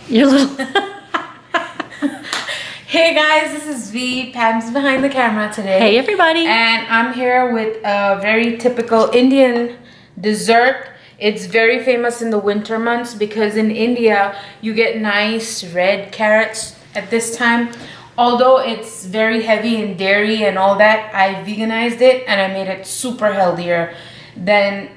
Your little... Hey guys, this is V. Pam's behind the camera today. Hey everybody. And I'm here with a very typical Indian dessert. It's very famous in the winter months because in India you get nice red carrots at this time. Although it's very heavy in dairy and all that, I veganized it and I made it super healthier than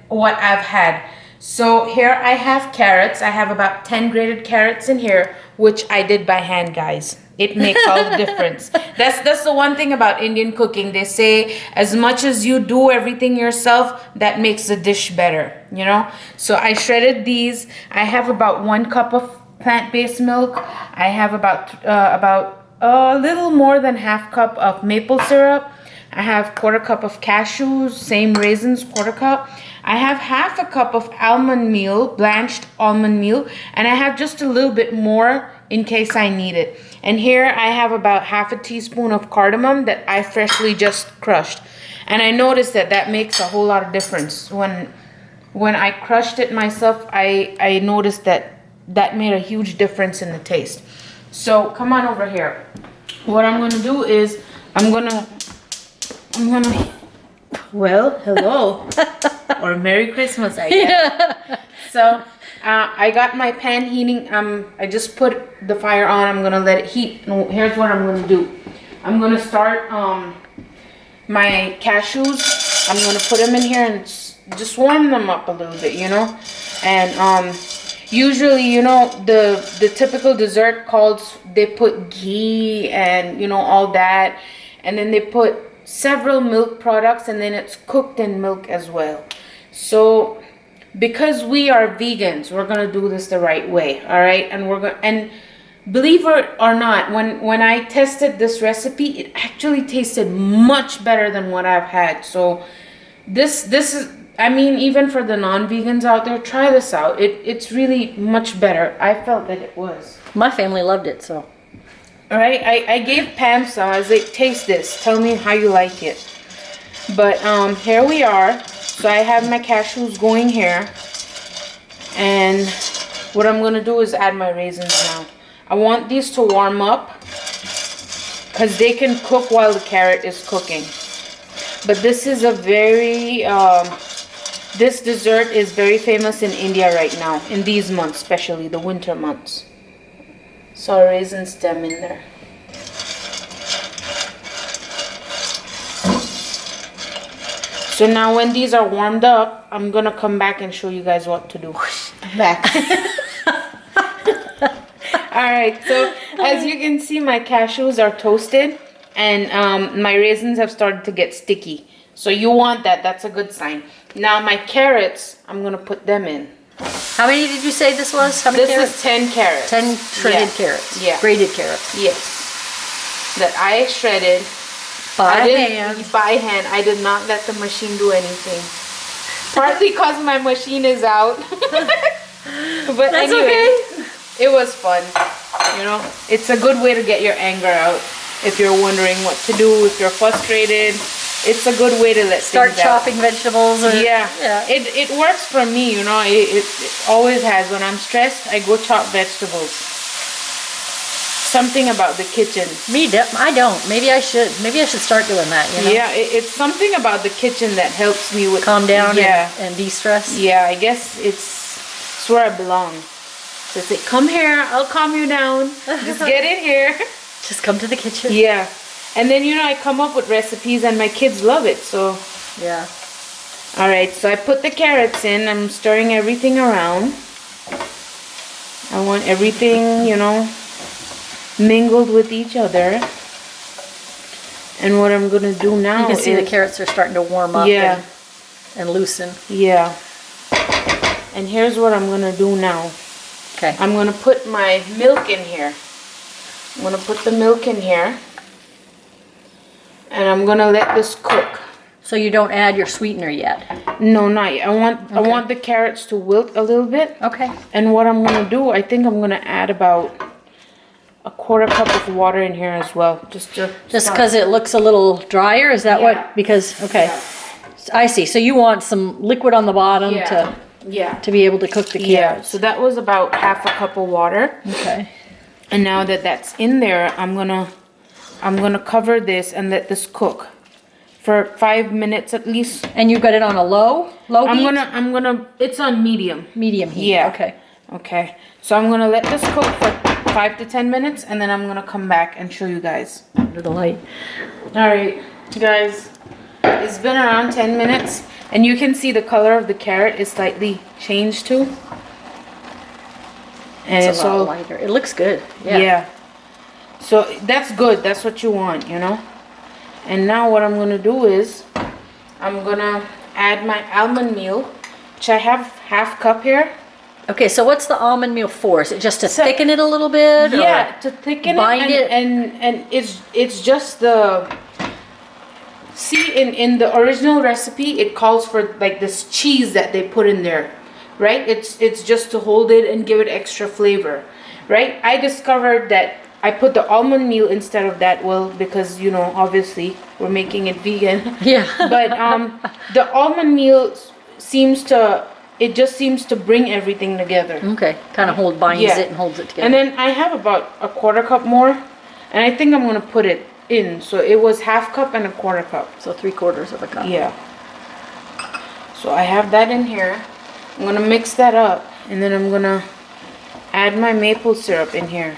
what I've had. So here I have carrots. I have about 10 grated carrots in here, which I did by hand, guys. It makes all the difference. That's the one thing about Indian cooking. They say as much as you do everything yourself, that makes the dish better, you know? So I shredded these. I have about 1 cup of plant-based milk. I have about a little more than ½ cup of maple syrup. I have 1/4 cup of cashews, same raisins, 1/4 cup. I have ½ cup of almond meal, blanched almond meal, and I have just a little bit more in case I need it. And here I have about ½ teaspoon of cardamom that I freshly just crushed. And I noticed that makes a whole lot of difference. When I crushed it myself, I noticed that made a huge difference in the taste. So come on over here. What I'm gonna do is I'm gonna well, hello. Or Merry Christmas, I guess. Yeah. So I got my pan heating. I just put the fire on. I'm gonna let it heat. And here's what I'm gonna do. I'm gonna start my cashews. I'm gonna put them in here and just warm them up a little bit, you know. And usually, you know, the typical dessert calls, they put ghee and, you know, all that, and then they put several milk products, and then it's cooked in milk as well. So because we are vegans, we're gonna do this the right way, all right? And believe it or not, when I tested this recipe, it actually tasted much better than what I've had. So this is, I mean, even for the non-vegans out there, try this out. It's really much better. I felt that it was. My family loved it, so. All right, I gave Pam some. I was like, taste this. Tell me how you like it. But here we are. So I have my cashews going here. And what I'm going to do is add my raisins now. I want these to warm up because they can cook while the carrot is cooking. But this is a very, this dessert is very famous in India right now. In these months, especially the winter months. So a raisin stem in there. So now when these are warmed up, I'm gonna come back and show you guys what to do. I'm back. Alright, so as you can see, my cashews are toasted and my raisins have started to get sticky. So you want that, that's a good sign. Now my carrots, I'm gonna put them in. How many did you say this was? How many carrots? This is 10 carrots. 10 shredded carrots. Yeah. Grated carrots. Yes. That I shredded. By hand. By hand. I did not let the machine do anything. Partly because my machine is out. But that's anyway, okay. It was fun. You know, it's a good way to get your anger out. If you're wondering what to do, if you're frustrated, it's a good way to start chopping vegetables. Or, yeah. It works for me, you know. It always has. When I'm stressed, I go chop vegetables. Something about the kitchen. I don't. Maybe I should. Maybe I should start doing that. You know? Yeah, it's something about the kitchen that helps me with calm down. Yeah. and de-stress. Yeah, I guess it's where I belong. So say, come here, I'll calm you down. Just get in here. Just come to the kitchen. Yeah. And then, you know, I come up with recipes and my kids love it, so. Yeah. All right, so I put the carrots in. I'm stirring everything around. I want everything, you know, mingled with each other. And what I'm going to do now is... You can see the carrots are starting to warm up and loosen. Yeah. And here's what I'm going to do now. Okay. I'm going to put my milk in here. I'm going to put the milk in here. And I'm gonna let this cook. So you don't add your sweetener yet? No, not yet. I want the carrots to wilt a little bit. Okay. And what I'm gonna do, I think I'm gonna add about a 1/4 cup of water in here as well, just because it looks a little drier. Is that what? Because okay, I see. So you want some liquid on the bottom to Yeah. to be able to cook the Yeah. carrots. So that was about half a cup of water. Okay. And now that that's in there, I'm gonna cover this and let this cook for 5 minutes at least. And you've got it on a low heat? I'm gonna, it's on medium. Medium heat. Yeah. Okay. Okay. So I'm gonna let this cook for 5 to 10 minutes, and then I'm gonna come back and show you guys. Under the light. All right, guys. It's been around 10 minutes, and you can see the color of the carrot is slightly changed too. And It's a lot lighter. It looks good. Yeah. Yeah. So that's good. That's what you want, you know. And now what I'm gonna do is I'm gonna add my almond meal, which I have half cup here. Okay, so what's the almond meal for? Is it just to thicken it a little bit? Yeah, to thicken bind it, and it's just the. See, in the original recipe, it calls for like this cheese that they put in there, right? It's just to hold it and give it extra flavor, right? I discovered that I put the almond meal instead of that, well, because, you know, obviously we're making it vegan. Yeah. But the almond meal seems to bring everything together. Okay, kind of binds it and holds it together. And then I have about a quarter cup more, and I think I'm gonna put it in. So it was half cup and a quarter cup. So 3/4 of a cup. Yeah. So I have that in here. I'm gonna mix that up, and then I'm gonna add my maple syrup in here.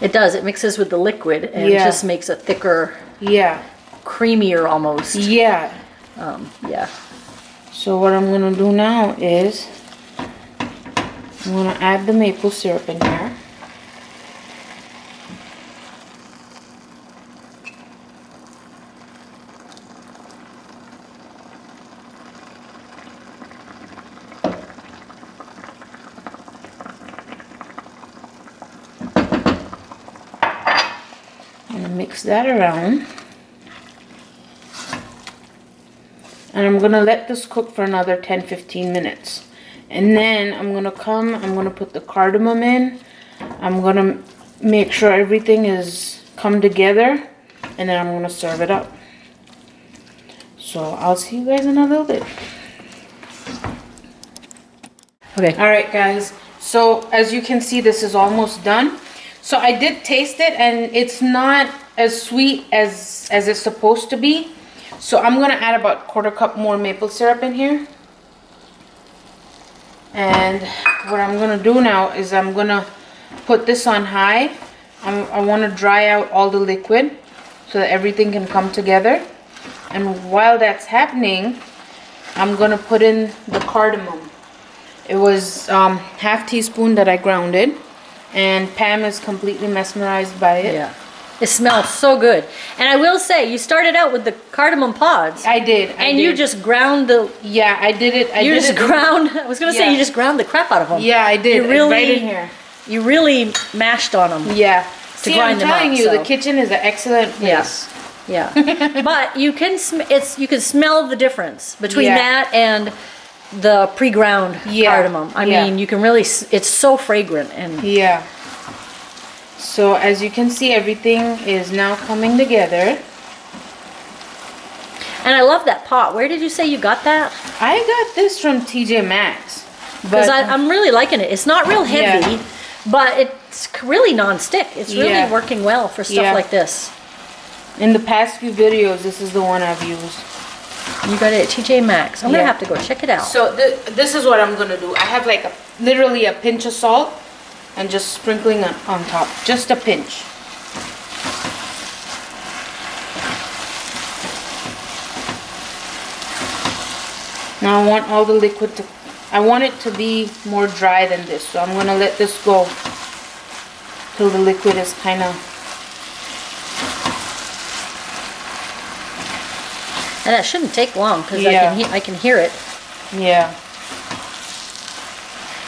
It does. It mixes with the liquid and Yeah. just makes a thicker, Yeah. creamier almost. Yeah. Yeah. So what I'm gonna do now is I'm gonna add the maple syrup in here. Mix that around, and I'm gonna let this cook for another 10-15 minutes, and then I'm gonna put the cardamom in. I'm gonna make sure everything is come together, and then I'm gonna serve it up. So I'll see you guys in a little bit. Okay. All right, guys, so as you can see, this is almost done. So I did taste it, and it's not as sweet as it's supposed to be. So I'm gonna add about quarter cup more maple syrup in here. And what I'm gonna do now is I'm gonna put this on high. I wanna dry out all the liquid so that everything can come together. And while that's happening, I'm gonna put in the cardamom. It was half teaspoon that I grounded. And Pam is completely mesmerized by it. Yeah. It smells so good. And I will say, you started out with the cardamom pods. I did. You just ground the... Yeah, I did it. I was going to say, you just ground the crap out of them. Yeah, I did. You really, right in here. You really mashed on them. Yeah. To grind them up. I'm telling you, the kitchen is an excellent place. Yeah. But you can you can smell the difference between that and the pre-ground cardamom. I mean, you can really, it's so fragrant. And yeah. So as you can see, everything is now coming together. And I love that pot. Where did you say you got that? I got this from TJ Maxx. Because I'm really liking it. It's not real heavy, but it's really non-stick. It's really working well for stuff like this. In the past few videos, this is the one I've used. You got it at TJ Maxx. I'm going to have to go check it out. So this is what I'm going to do. I have like literally a pinch of salt and just sprinkling it on top. Just a pinch. Now I want all the liquid I want it to be more dry than this. So I'm going to let this go till the liquid is kind of... And that shouldn't take long because I can hear it. Yeah.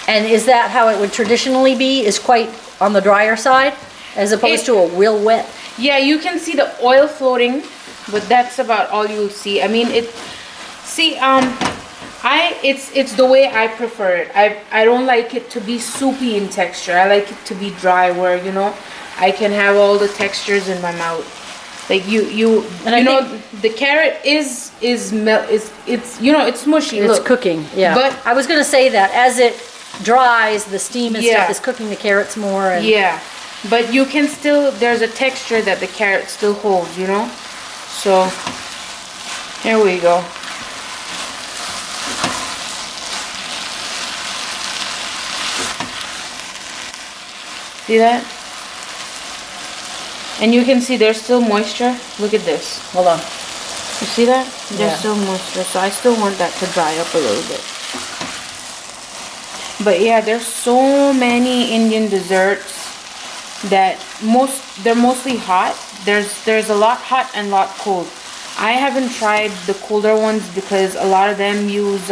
And is that how it would traditionally be? Is quite on the drier side as opposed to a real wet? Yeah, you can see the oil floating, but that's about all you'll see. I mean, it's the way I prefer it. I don't like it to be soupy in texture. I like it to be dry where, you know, I can have all the textures in my mouth. Like you know, the carrot is it's it's mushy. It's Look. cooking, yeah. But I was gonna say that as it dries, the steam and Yeah. stuff is cooking the carrots more. And yeah, but you can still, there's a texture that the carrot still holds, you know. So here we go. See that? And you can see there's still moisture. Look at this. Hold on. You see that? There's Yeah. still moisture. So I still want that to dry up a little bit. But yeah, there's so many Indian desserts that they're mostly hot. There's a lot hot and a lot cold. I haven't tried the colder ones because a lot of them use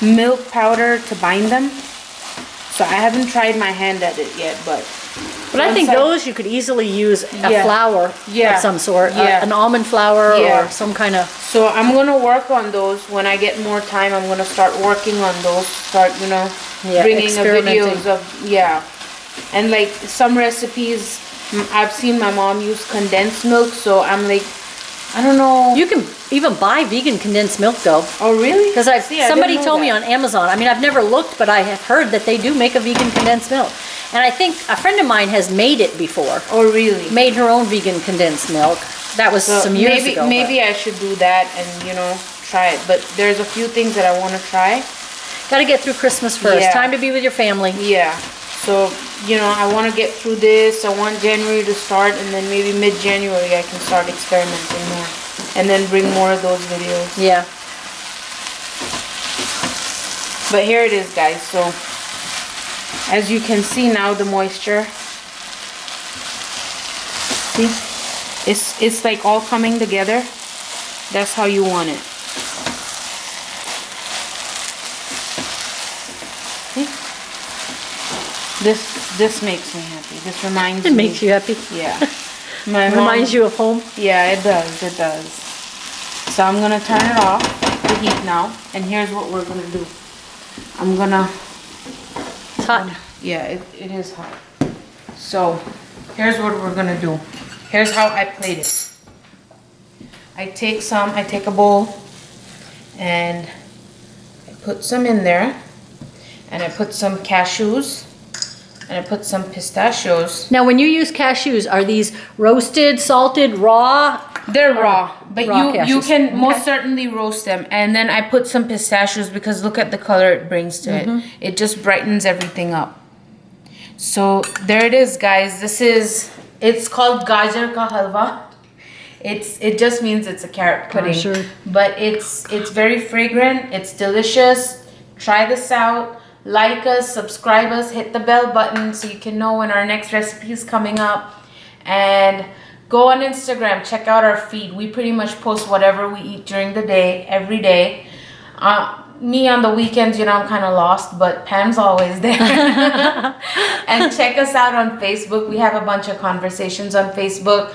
milk powder to bind them. So I haven't tried my hand at it yet, but I think those you could easily use a Yeah. flour Yeah. of some sort, Yeah. an almond flour Yeah. or some kind of. So I'm gonna work on those when I get more time. I'm gonna start working on those. Start, Yeah, bringing a experimenting. videos of and like some recipes. I've seen my mom use condensed milk, so I'm like, I don't know. You can even buy vegan condensed milk though. Oh really? Because somebody told me on Amazon. I mean, I've never looked, but I have heard that they do make a vegan condensed milk. And I think a friend of mine has made it before. Oh really? Made her own vegan condensed milk. That was some years ago. Maybe I should do that and try it. But there's a few things that I want to try. Got to get through Christmas first. Yeah. Time to be with your family. Yeah. So I want to get through this. I want January to start, and then maybe mid-January I can start experimenting more, and then bring more of those videos. Yeah. But here it is, guys. So as you can see now, the moisture. See, it's like all coming together. That's how you want it. See? This makes me happy. This reminds me. It makes you happy. Yeah. My mom, Reminds you of home. yeah, it does. It does. So I'm gonna turn it off the heat now, and here's what we're gonna do. I'm gonna. It's hot. Yeah, it is hot. So here's what we're gonna do. Here's how I plate it. I take a bowl, and I put some in there, and I put some cashews, and I put some pistachios. Now, when you use cashews, are these roasted, salted, raw? They're raw, but raw you cashews. can most certainly roast them. And then I put some pistachios because look at the color it brings to it. It just brightens everything up. So there it is, guys. It's called Gajar Ka Halwa. It just means it's a carrot pudding. sure. But it's very fragrant. It's delicious. Try this out. Like us, subscribe us, hit the bell button so you can know when our next recipe is coming up. And go on Instagram, check out our feed. We pretty much post whatever we eat during the day, every day. Me on the weekends, I'm kind of lost, but Pam's always there. And check us out on Facebook. We have a bunch of conversations on Facebook.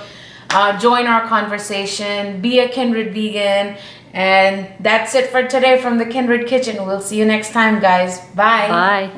Join our conversation. Be a Kindred Vegan. And that's it for today from the Kindred Kitchen. We'll see you next time, guys. Bye. Bye.